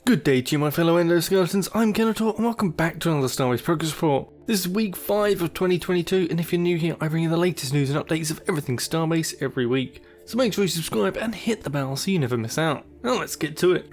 Good day to you, my fellow endoskeletons. I'm Kenetor and welcome back to another Starbase Progress Report. This is week 5 of 2022, and if you're new here, I bring you the latest news and updates of everything Starbase every week. So make sure you subscribe and hit the bell so you never miss out. Now let's get to it.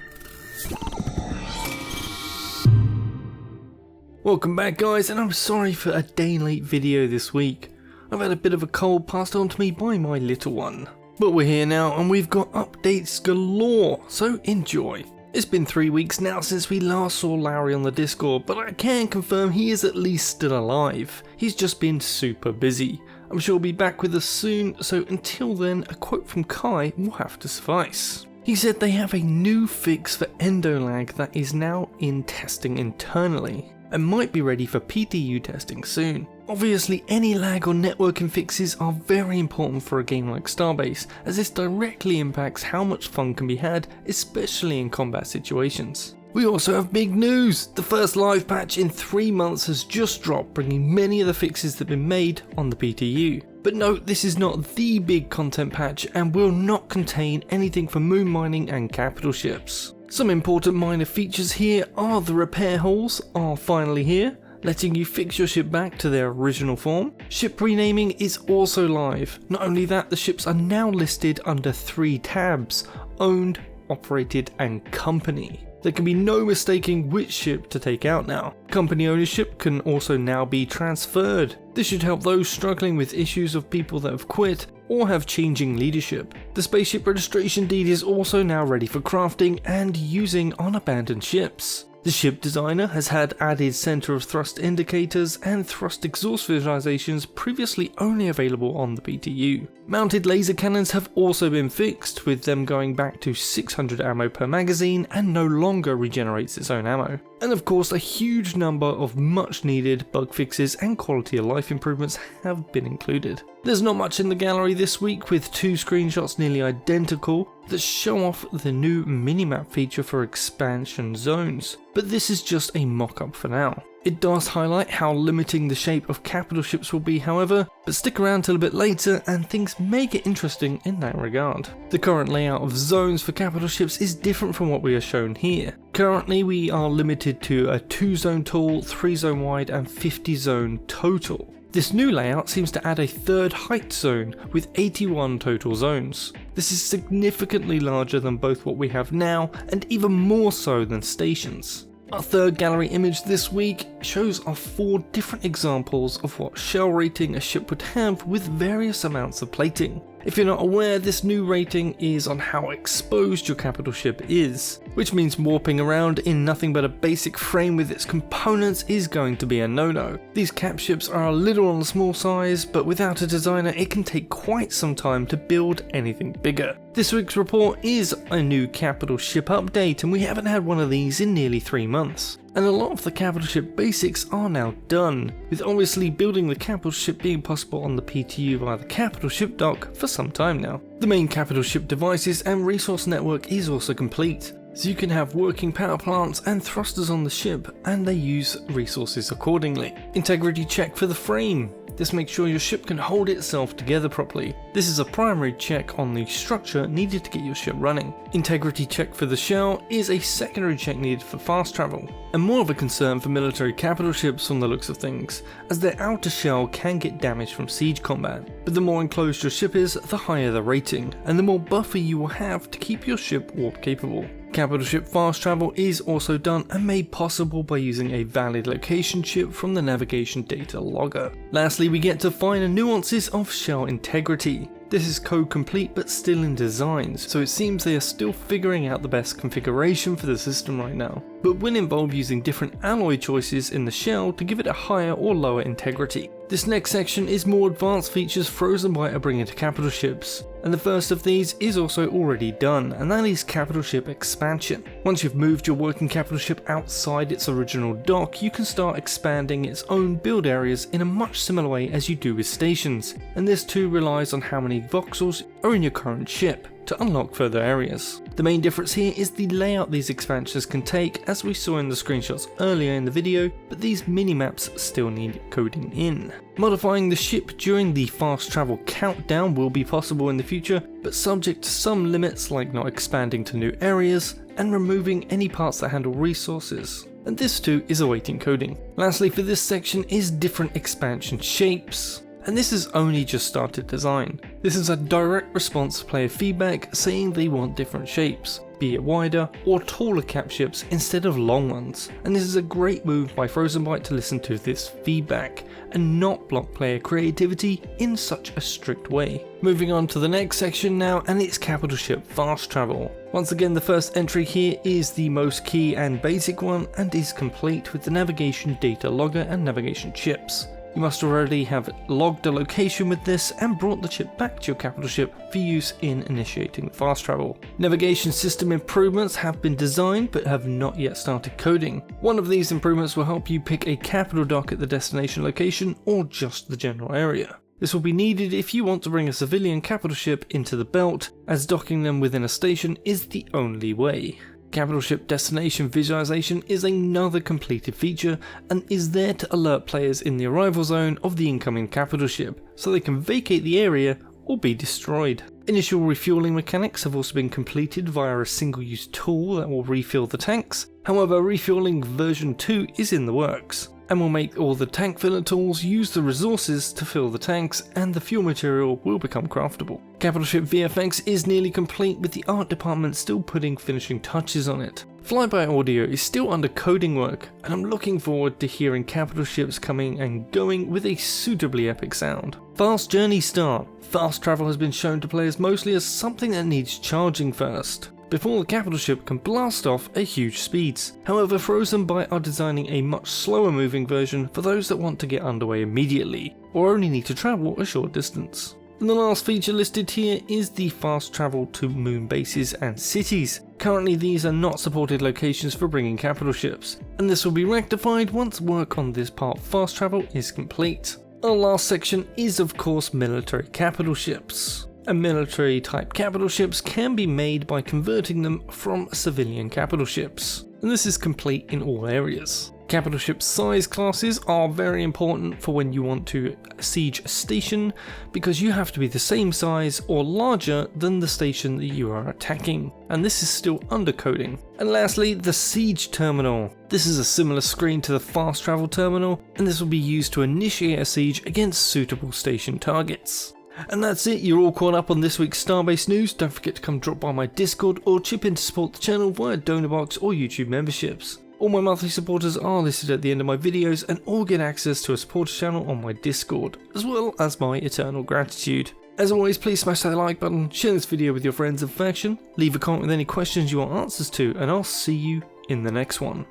Welcome back, guys, and I'm sorry for a day late video this week. I've had a bit of a cold passed on to me by my little one. But we're here now and we've got updates galore, so enjoy. It's been 3 weeks now since we last saw Larry on the Discord, but I can confirm he is at least still alive. He's just been super busy. I'm sure he'll be back with us soon, so until then, a quote from Kai will have to suffice. He said they have a new fix for endolag that is now in testing internally, and might be ready for PTU testing soon. Obviously, any lag or networking fixes are very important for a game like Starbase, as this directly impacts how much fun can be had, especially in combat situations. We also have big news! The first live patch in 3 months has just dropped, bringing many of the fixes that have been made on the PTU. But note, this is not the big content patch and will not contain anything for moon mining and capital ships. Some important minor features here are the repair holes are finally here, letting you fix your ship back to their original form. Ship renaming is also live. Not only that, the ships are now listed under 3 tabs: owned, operated and company. There can be no mistaking which ship to take out now. Company ownership can also now be transferred. This should help those struggling with issues of people that have quit or have changing leadership. The spaceship registration deed is also now ready for crafting and using on abandoned ships. The ship designer has had added center of thrust indicators and thrust exhaust visualizations previously only available on the PTU. Mounted laser cannons have also been fixed, with them going back to 600 ammo per magazine and no longer regenerates its own ammo. And of course, a huge number of much needed bug fixes and quality of life improvements have been included. There's not much in the gallery this week, with 2 screenshots nearly identical that show off the new minimap feature for expansion zones, but this is just a mock-up for now. It does highlight how limiting the shape of capital ships will be, however, but stick around till a bit later and things may get interesting in that regard. The current layout of zones for capital ships is different from what we are shown here. Currently we are limited to a 2-zone tall, 3-zone wide and 50-zone total. This new layout seems to add a 3rd height zone with 81 total zones. This is significantly larger than both what we have now and even more so than stations. Our 3rd gallery image this week shows off 4 different examples of what shell rating a ship would have with various amounts of plating. If you're not aware, this new rating is on how exposed your capital ship is, which means warping around in nothing but a basic frame with its components is going to be a no-no. These cap ships are a little on the small size, but without a designer it can take quite some time to build anything bigger. This week's report is a new capital ship update, and we haven't had one of these in nearly 3 months. And a lot of the capital ship basics are now done, with obviously building the capital ship being possible on the PTU via the capital ship dock for some time now. The main capital ship devices and resource network is also complete, so you can have working power plants and thrusters on the ship, and they use resources accordingly. Integrity check for the frame. This makes sure your ship can hold itself together properly. This is a primary check on the structure needed to get your ship running. Integrity check for the shell is a secondary check needed for fast travel, and more of a concern for military capital ships from the looks of things, as their outer shell can get damaged from siege combat. But the more enclosed your ship is, the higher the rating, and the more buffer you will have to keep your ship warp capable. Capital ship fast travel is also done and made possible by using a valid location chip from the navigation data logger. Lastly, we get to finer nuances of shell integrity. This is code complete but still in designs, so it seems they are still figuring out the best configuration for the system right now, but will involve using different alloy choices in the shell to give it a higher or lower integrity. This next section is more advanced features Frozen Byte are bringing to capital ships, and the first of these is also already done, and that is capital ship expansion. Once you've moved your working capital ship outside its original dock, you can start expanding its own build areas in a much similar way as you do with stations, and this too relies on how many voxels are in your current ship. to unlock further areas. The main difference here is the layout these expansions can take, as we saw in the screenshots earlier in the video, but these minimaps still need coding in. Modifying the ship during the fast travel countdown will be possible in the future, but subject to some limits like not expanding to new areas and removing any parts that handle resources. And this too is awaiting coding. Lastly for this section is different expansion shapes. And this is only just started design. This is a direct response to player feedback saying they want different shapes, be it wider or taller cap ships instead of long ones. And this is a great move by Frozenbyte to listen to this feedback and not block player creativity in such a strict way. Moving on to the next section now, and it's capital ship fast travel. Once again, the first entry here is the most key and basic one and is complete with the navigation data logger and navigation chips. You must already have logged a location with this and brought the chip back to your capital ship for use in initiating fast travel. Navigation system improvements have been designed but have not yet started coding. One of these improvements will help you pick a capital dock at the destination location or just the general area. This will be needed if you want to bring a civilian capital ship into the belt, as docking them within a station is the only way. Capital ship destination visualization is another completed feature and is there to alert players in the arrival zone of the incoming capital ship so they can vacate the area or be destroyed. Initial refueling mechanics have also been completed via a single-use tool that will refill the tanks. However, refueling version 2 is in the works and will make all the tank filler tools use the resources to fill the tanks, and the fuel material will become craftable. Capital ship VFX is nearly complete, with the art department still putting finishing touches on it. Flyby audio is still under coding work, and I'm looking forward to hearing capital ships coming and going with a suitably epic sound. Fast journey start. Fast travel has been shown to players mostly as something that needs charging first, before the capital ship can blast off at huge speeds. However, Frozenbyte are designing a much slower moving version for those that want to get underway immediately, or only need to travel a short distance. And the last feature listed here is the fast travel to moon bases and cities. Currently these are not supported locations for bringing capital ships, and this will be rectified once work on this part of fast travel is complete. Our last section is of course military capital ships. And military type capital ships can be made by converting them from civilian capital ships, and this is complete in all areas. Capital ship size classes are very important for when you want to siege a station, because you have to be the same size or larger than the station that you are attacking, and this is still under coding. And lastly, the siege terminal. This is a similar screen to the fast travel terminal, and this will be used to initiate a siege against suitable station targets. And that's it, you're all caught up on this week's Starbase news. Don't forget to come drop by my Discord or chip in to support the channel via donor box or YouTube memberships. All my monthly supporters are listed at the end of my videos, and all get access to a supporter channel on my Discord, as well as my eternal gratitude. As always, please smash that like button, share this video with your friends and faction, leave a comment with any questions you want answers to, and I'll see you in the next one.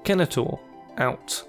Kenetor, out.